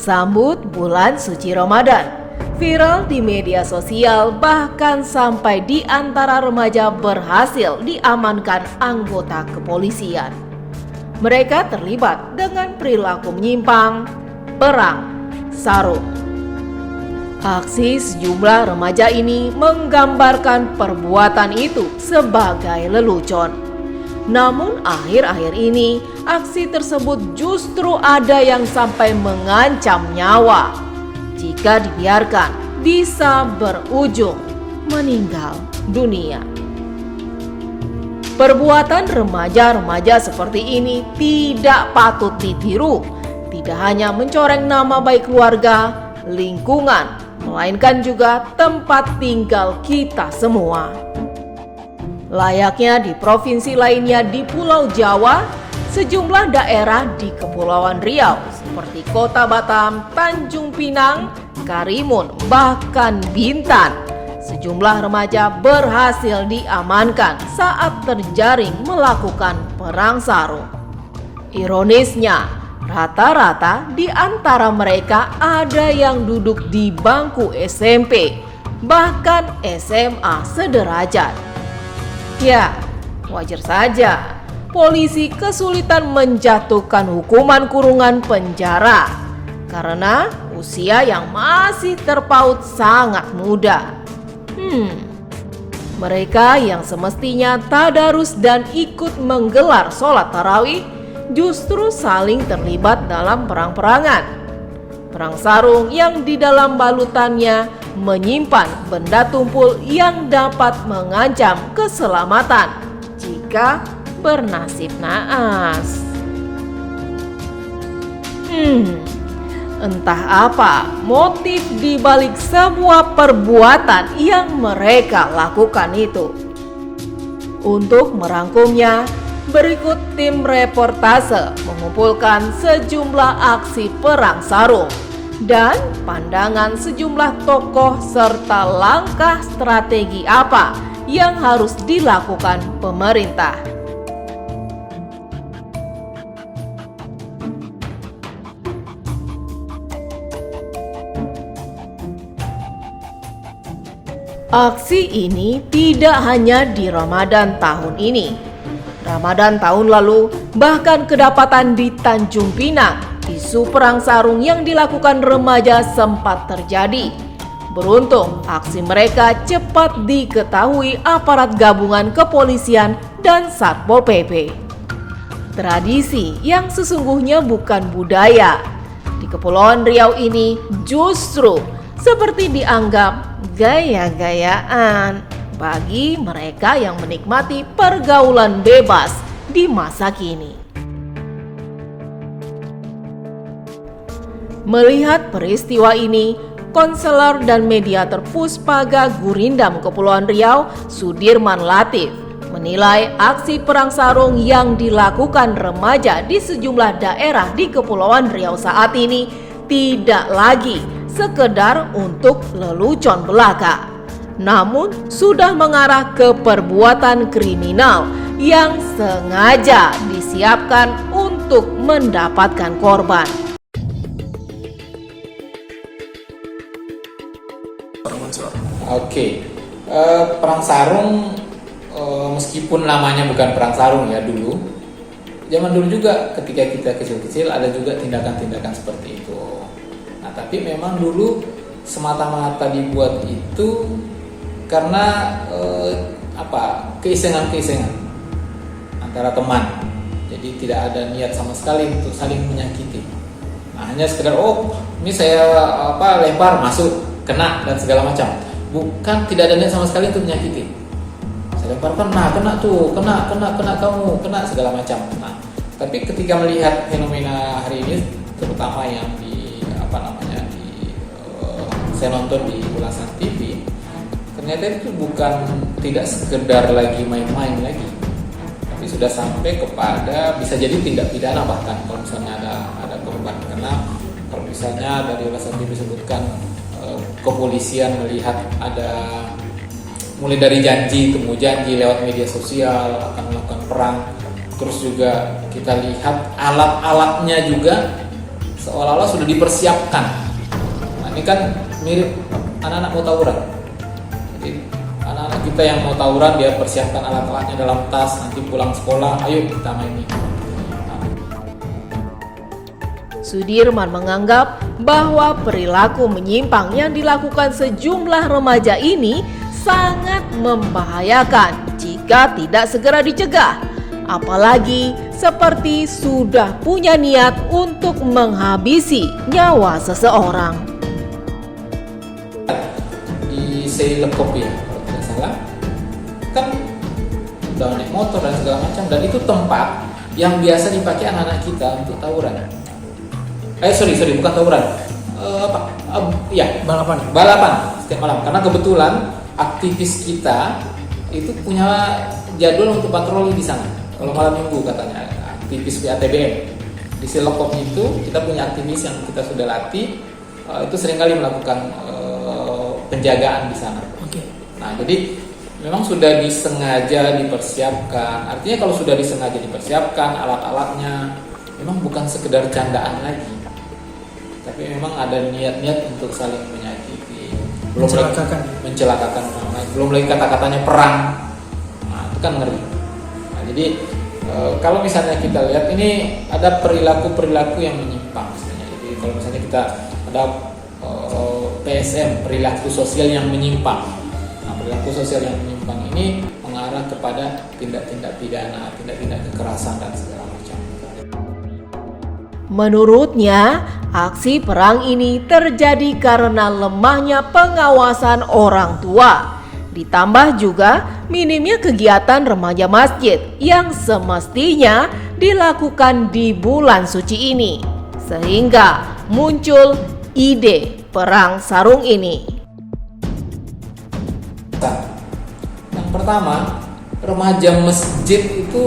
Bersambut bulan suci Ramadan, viral di media sosial, bahkan sampai di antara remaja berhasil diamankan anggota kepolisian. Mereka terlibat dengan perilaku menyimpang, perang sarung. Aksi sejumlah remaja ini menggambarkan perbuatan itu sebagai lelucon. Namun akhir-akhir ini, aksi tersebut justru ada yang sampai mengancam nyawa. Jika dibiarkan, bisa berujung meninggal dunia. Perbuatan remaja-remaja seperti ini tidak patut ditiru. Tidak hanya mencoreng nama baik keluarga, lingkungan, melainkan juga tempat tinggal kita semua. Layaknya di provinsi lainnya di Pulau Jawa, sejumlah daerah di Kepulauan Riau seperti Kota Batam, Tanjung Pinang, Karimun, bahkan Bintan, sejumlah remaja berhasil diamankan saat terjaring melakukan perang sarung. Ironisnya, rata-rata di antara mereka ada yang duduk di bangku SMP, bahkan SMA sederajat. Ya, wajar saja polisi kesulitan menjatuhkan hukuman kurungan penjara karena usia yang masih terpaut sangat muda. Mereka yang semestinya tadarus dan ikut menggelar sholat tarawih justru saling terlibat dalam perang-perangan. Perang sarung yang di dalam balutannya menyimpan benda tumpul yang dapat mengancam keselamatan jika bernasib naas. Entah apa motif di balik semua perbuatan yang mereka lakukan itu. Untuk merangkumnya, berikut tim reportase mengumpulkan sejumlah aksi perang sarung dan pandangan sejumlah tokoh serta langkah strategi apa yang harus dilakukan pemerintah. Aksi ini tidak hanya di Ramadan tahun ini. Ramadan tahun lalu bahkan kedapatan di Tanjung Pinang. Isu perang sarung yang dilakukan remaja sempat terjadi. Beruntung aksi mereka cepat diketahui aparat gabungan kepolisian dan Satpol PP. Tradisi yang sesungguhnya bukan budaya di Kepulauan Riau ini justru seperti dianggap gaya-gayaan bagi mereka yang menikmati pergaulan bebas di masa kini. Melihat peristiwa ini, konselor dan mediator Puspaga Gurindam Kepulauan Riau, Sudirman Latif, menilai aksi perang sarung yang dilakukan remaja di sejumlah daerah di Kepulauan Riau saat ini tidak lagi sekedar untuk lelucon belaka, namun sudah mengarah ke perbuatan kriminal yang sengaja disiapkan untuk mendapatkan korban. Oke, perang sarung meskipun namanya bukan perang sarung ya dulu, zaman dulu juga ketika kita kecil-kecil ada juga tindakan-tindakan seperti itu. Nah tapi memang dulu semata-mata dibuat itu karena keisengan-keisengan antara teman. Jadi tidak ada niat sama sekali untuk saling menyakiti. Nah hanya sekedar ini saya lempar masuk kena dan segala macam. Bukan, tidak ada niat sama sekali untuk menyakiti. Saya lemparkan, kena kamu, kena segala macam. Nah, tapi ketika melihat fenomena hari ini, terutama yang saya nonton di ulasan TV, ternyata itu bukan tidak sekedar lagi main-main lagi, tapi sudah sampai kepada bisa jadi tindak pidana bahkan kalau misalnya ada korban kena. Kalau misalnya dari ulasan TV disebutkan kepolisian melihat ada mulai dari janji lewat media sosial akan melakukan perang, terus juga kita lihat alat-alatnya juga seolah-olah sudah dipersiapkan. Nah, ini kan mirip anak-anak mau tawuran. Jadi anak-anak kita yang mau tawuran, dia persiapkan alat-alatnya dalam tas, nanti pulang sekolah, ayo kita main ini. Sudirman menganggap bahwa perilaku menyimpang yang dilakukan sejumlah remaja ini sangat membahayakan jika tidak segera dicegah, apalagi seperti sudah punya niat untuk menghabisi nyawa seseorang. Di Selekop ya, kalau tidak salah, kan udah naik motor dan segala macam, dan itu tempat yang biasa dipakai anak-anak kita untuk tawuran. Bukan tawuran. Balapan setiap malam. Karena kebetulan aktivis kita itu punya jadwal untuk patroli di sana. Kalau malam minggu katanya, aktivis PATBM. Di Selekop itu kita punya aktivis yang kita sudah latih, itu seringkali melakukan penjagaan di sana. Nah, jadi memang sudah disengaja dipersiapkan. Artinya kalau sudah disengaja dipersiapkan alat-alatnya, memang bukan sekedar candaan lagi, tapi memang ada niat-niat untuk saling menyakiti, mencelakakan orang lain. Belum lagi kata-katanya perang. Nah, itu kan ngeri. Nah, jadi kalau misalnya kita lihat ini ada perilaku-perilaku yang menyimpang misalnya. Jadi kalau misalnya kita ada PSM, perilaku sosial yang menyimpang. Nah, perilaku sosial yang menyimpang ini mengarah kepada tindak-tindak pidana, tindak-tindak kekerasan dan segala macam. Menurutnya, aksi perang ini terjadi karena lemahnya pengawasan orang tua. Ditambah juga minimnya kegiatan remaja masjid yang semestinya dilakukan di bulan suci ini. Sehingga muncul ide perang sarung ini. Yang pertama, remaja masjid itu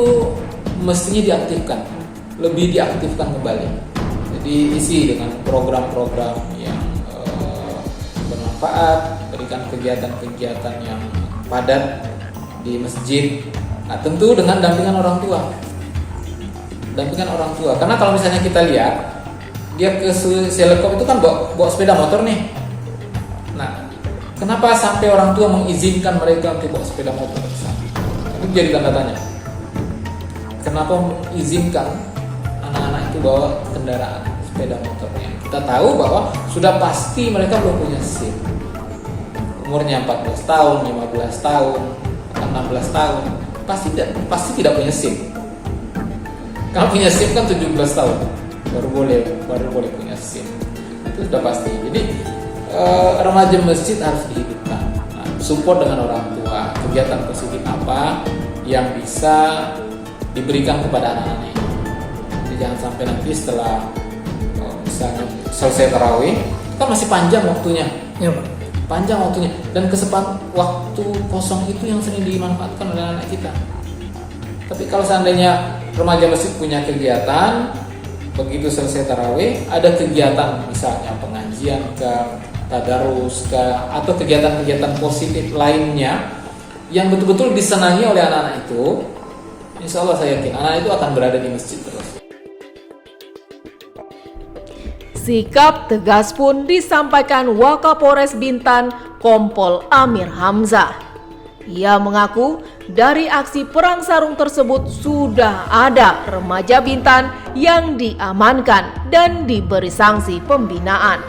mestinya diaktifkan, lebih diaktifkan kembali. Jadi isi dengan program-program yang bermanfaat, berikan kegiatan-kegiatan yang padat di masjid. Nah, tentu dengan dampingan orang tua. Karena kalau misalnya kita lihat, dia ke Selekop itu kan bawa sepeda motor nih. Nah, kenapa sampai orang tua mengizinkan mereka untuk bawa sepeda motor? Itu jadi tanda tanya. Kenapa mengizinkan anak-anak itu bawa kendaraan sepeda motornya? Kita tahu bahwa sudah pasti mereka belum punya SIM. Umurnya 14 tahun, 15 tahun, 16 tahun, pasti tidak punya SIM. Kalau punya SIM kan 17 tahun baru boleh punya SIM. Itu sudah pasti. Jadi remaja masjid harus dihidupkan. Nah, support dengan orang tua, kegiatan positif apa yang bisa diberikan kepada anak-anak ini. Jadi jangan sampai nanti setelah misalnya selesai tarawih, kan masih panjang waktunya. Ya, Pak. Panjang waktunya, dan waktu kosong itu yang sering dimanfaatkan oleh anak kita. Tapi kalau seandainya remaja masjid punya kegiatan, begitu selesai tarawih ada kegiatan misalnya pengajian tadarus atau kegiatan-kegiatan positif lainnya yang betul-betul disenangi oleh anak-anak itu, insya Allah saya yakin anak itu akan berada di masjid terus. Sikap tegas pun disampaikan Wakapolres Bintan Kompol Amir Hamzah. Ia mengaku dari aksi perang sarung tersebut sudah ada remaja Bintan yang diamankan dan diberi sanksi pembinaan.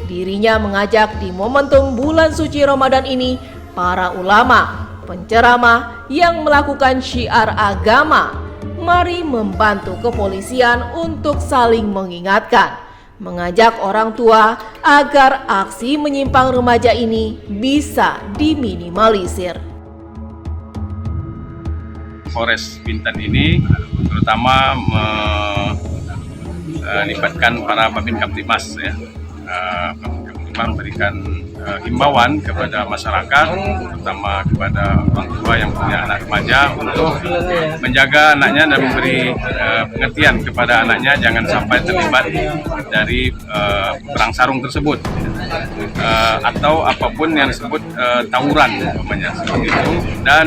Dirinya mengajak di momentum bulan suci Ramadan ini para ulama, penceramah yang melakukan syiar agama, mari membantu kepolisian untuk saling mengingatkan, mengajak orang tua agar aksi menyimpang remaja ini bisa diminimalisir. Polres Bintan ini terutama melibatkan para Babin Kamtibmas ya, memberikan himbauan kepada masyarakat, terutama kepada orang tua yang punya anak remaja untuk menjaga anaknya dan memberi pengertian kepada anaknya jangan sampai terlibat dari perang sarung tersebut atau apapun yang disebut tawuran umpamanya seperti itu. Dan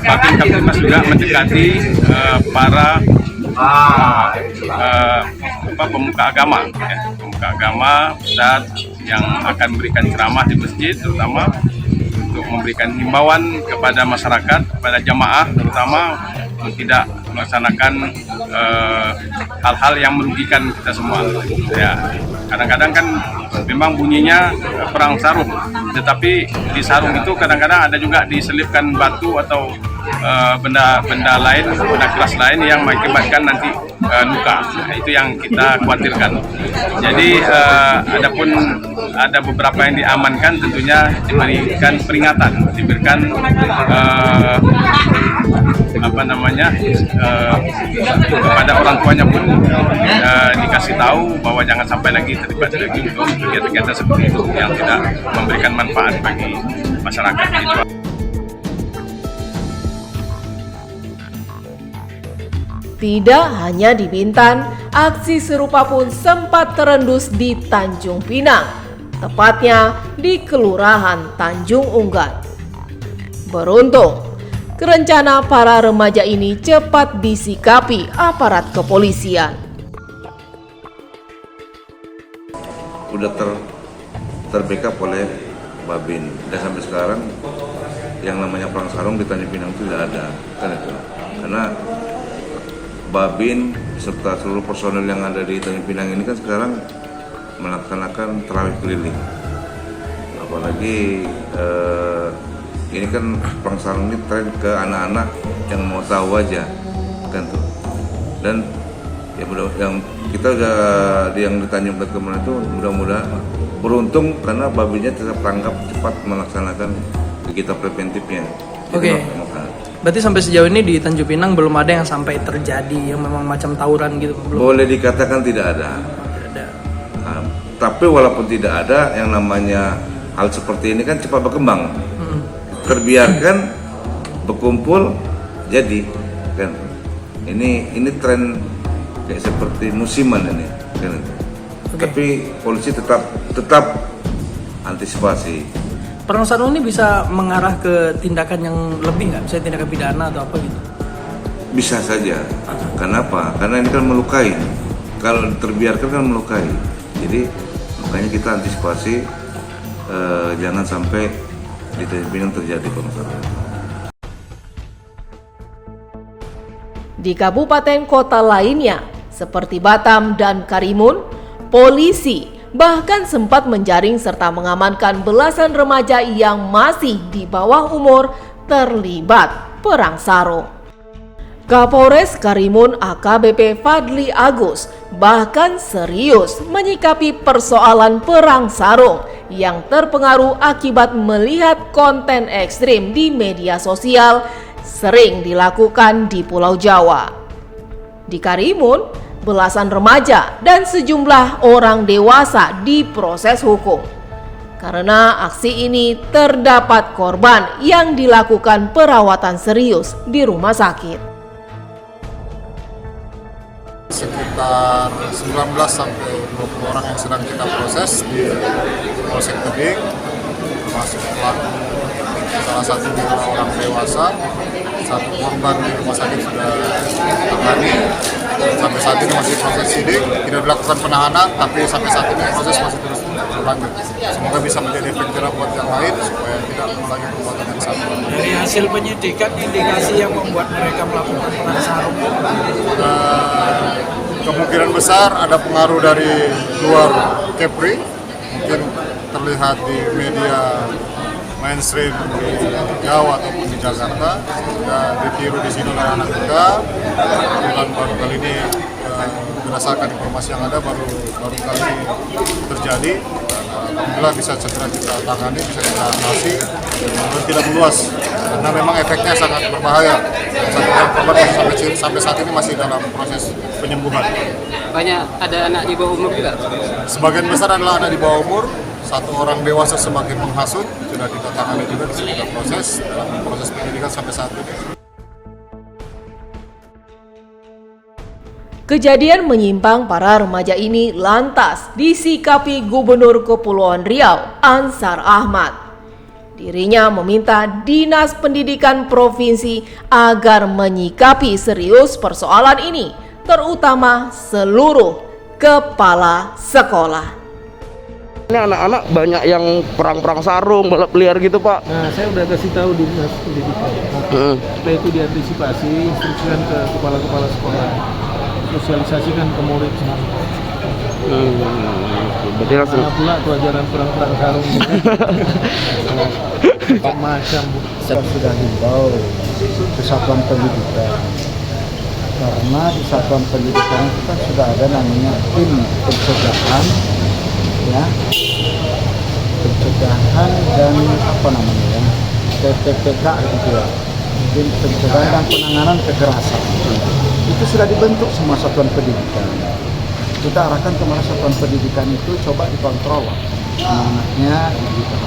Babin Kamtibmas juga mendekati para pemuka agama, pemuka agama, ustadz yang akan memberikan ceramah di masjid, terutama untuk memberikan himbauan kepada masyarakat, kepada jamaah, terutama untuk tidak melaksanakan hal-hal yang merugikan kita semua. Ya, kadang-kadang kan memang bunyinya perang sarung, tetapi di sarung itu kadang-kadang ada juga diselipkan batu atau benda lain, benda keras lain yang mengakibatkan nanti luka. Nah, itu yang kita khawatirkan. Jadi adapun ada beberapa yang diamankan, tentunya diberikan peringatan, diberikan kepada orang tuanya pun dikasih tahu bahwa jangan sampai lagi terlibat lagi untuk kegiatan-kegiatan seperti itu yang tidak memberikan manfaat bagi masyarakat. Itu. Tidak hanya di Bintan, aksi serupa pun sempat terendus di Tanjung Pinang, tepatnya di Kelurahan Tanjung Unggat. Beruntung, rencana para remaja ini cepat disikapi aparat kepolisian. Udah terbackup oleh Babin, dan sampai sekarang yang namanya perang sarung di Tanjung Pinang itu tidak ada, kan itu. Karena Babin serta seluruh personel yang ada di Tanjung Pinang ini kan sekarang melaksanakan tarawih keliling. Apalagi ini kan perang sarung ini tren ke anak-anak yang mau tahu aja, kan tuh. Dan yang kita udah yang di Tanjung Pinang kemarin itu mudah-mudahan beruntung karena Babinnya tetap tangkap cepat melaksanakan kegiatan preventifnya. Oke. Berarti sampai sejauh ini di Tanjung Pinang belum ada yang sampai terjadi yang memang macam tawuran gitu? Belum? Boleh dikatakan tidak ada. Nah, tapi walaupun tidak ada, yang namanya hal seperti ini kan cepat berkembang. Terbiarkan berkumpul jadi kan. Ini tren kayak seperti musiman ini kan. Okay. Tapi polisi tetap antisipasi. Perang sarung ini bisa mengarah ke tindakan yang lebih nggak? Misalnya tindakan pidana atau apa gitu? Bisa saja. Kenapa? Karena ini kan melukai. Kalau terbiarkan kan melukai. Jadi makanya kita antisipasi jangan sampai di Tanjung Pinang terjadi perang sarung. Di kabupaten kota lainnya, seperti Batam dan Karimun, polisi bahkan sempat menjaring serta mengamankan belasan remaja yang masih di bawah umur terlibat perang sarung. Kapolres Karimun AKBP Fadli Agus bahkan serius menyikapi persoalan perang sarung yang terpengaruh akibat melihat konten ekstrim di media sosial sering dilakukan di Pulau Jawa. Di Karimun, belasan remaja dan sejumlah orang dewasa diproses hukum. Karena aksi ini terdapat korban yang dilakukan perawatan serius di rumah sakit. Sekitar 19 sampai 20 orang yang sedang kita proses di Polsek Tebing, termasuk pelaku salah satunya orang dewasa, satu korban di rumah sakit sudah ditangani. Sampai saat ini masih proses sidik, tidak dilakukan penahanan, tapi sampai saat ini proses masih terus berlanjut. Semoga bisa menjadi efek jerah buat yang lain supaya tidak mengulangi perbuatan yang sama. Dari hasil penyidikan, indikasi yang membuat mereka melakukan perang sarung? Kemungkinan besar ada pengaruh dari luar Kepri, mungkin terlihat di media mainstream di Jawa ataupun di Jakarta, sudah ditiru di sini oleh anak muda. Dan baru kali ini berdasarkan informasi yang ada baru kali ini terjadi. Alhamdulillah bisa segera kita tangani, bisa kita atasi dan tidak meluas karena memang efeknya sangat berbahaya. Korban sampai saat ini masih dalam proses penyembuhan. Banyak ada anak di bawah umur juga? Sebagian besar adalah anak di bawah umur. Satu orang dewasa sebagai menghasut sudah kita tangani juga, sudah proses penyidikan sampai saat ini. Kejadian menyimpang para remaja ini lantas disikapi Gubernur Kepulauan Riau, Ansar Ahmad. Dirinya meminta Dinas Pendidikan Provinsi agar menyikapi serius persoalan ini, terutama seluruh kepala sekolah. Ini anak-anak banyak yang perang-perang sarung, balap liar gitu Pak. Nah, saya udah kasih tahu di dinas pendidikan. Supaya itu diantisipasi, instruksikan ke kepala-kepala sekolah, sosialisasikan ke murid semua. Berarti langsung. Mana pula pelajaran perang-perang sarung ini. Macam sudah himbau ke satuan pendidikan, karena di satuan pendidikan itu kan sudah ada namanya tim pencegahan, ya, pencegahan dan apa namanya ya, TPPK gitu ya, tim pencegahan dan penanganan kekerasan. Itu sudah dibentuk semua satuan pendidikan. Kita arahkan kemana satuan pendidikan itu coba dikontrol anaknya gitu.